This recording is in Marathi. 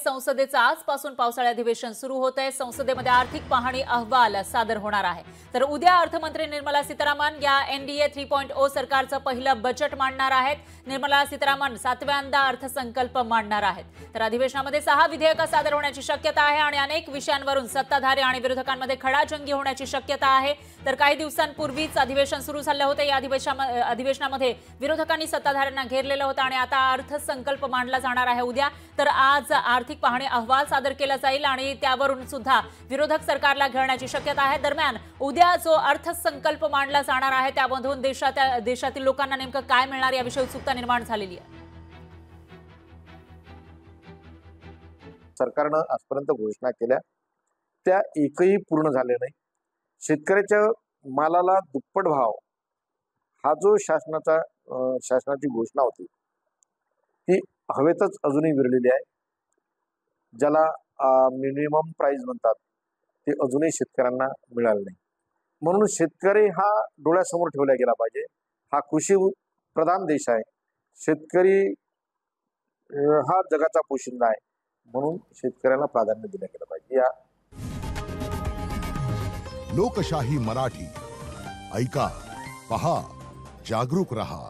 संसदेचं आजपासून पावसाळी अधिवेशन सुरू होत आहे। संसदेमध्ये आर्थिक पाहणी अहवाल सादर होणार आहे। तर उद्या अर्थमंत्री निर्मला सीतारामन या एनडीए 3.0 सरकारचं पहिलं बजेट मांडणार आहेत। निर्मला सीतारामन 7व्यांदा अर्थसंकल्प मांडणार आहेत। तर अधिवेशनामध्ये 6 विधेयकं सादर होण्याची शक्यता आहे आणि अनेक विषयांवरून सत्ताधारी आणि विरोधकांमध्ये खडाजंगी होण्याची शक्यता आहे। तर काही दिवसांपूर्वीच अधिवेशन सुरू झालं होतं। या अधिवेशनामध्ये विरोधकांनी सत्ताधाऱ्यांना घेरलेलं होतं आणि आता अर्थसंकल्प मांडला जाणार आहे उद्या। तर आज आर्थिक पाहणी अहवाल सादर केला जाईल आणि त्यावरून सुद्धा विरोधक सरकारला घेरण्याची शक्यता आहे। दरम्यान उद्या जो अर्थसंकल्प मांडला जाणार आहे त्यामधून देशातील लोकांना नेमकं काय मिळणार याविषयी उत्सुकता निर्माण झालेली आहे। सरकारनं आजपर्यंत घोषणा केल्या त्या एकही पूर्ण झाले नाही। शेतकऱ्याच्या मालाला दुप्पट भाव हा जो शासनाची घोषणा होती ती हवेतच अजूनही विरलेली आहे। ज्याला मिनिमम प्राइस म्हणतात ते अजूनही शेतकऱ्यांना मिळाले नाही। म्हणून शेतकरी हा डोळ्यासमोर ठेवला गेला पाहिजे। हा कृषी प्रधान देश आहे। शेतकरी हा जगाचा पोशिंदा आहे। म्हणून शेतकऱ्यांना प्राधान्य दिलं गेलं पाहिजे। या लोकशाही मराठी ऐका, पहा, जागरूक रहा।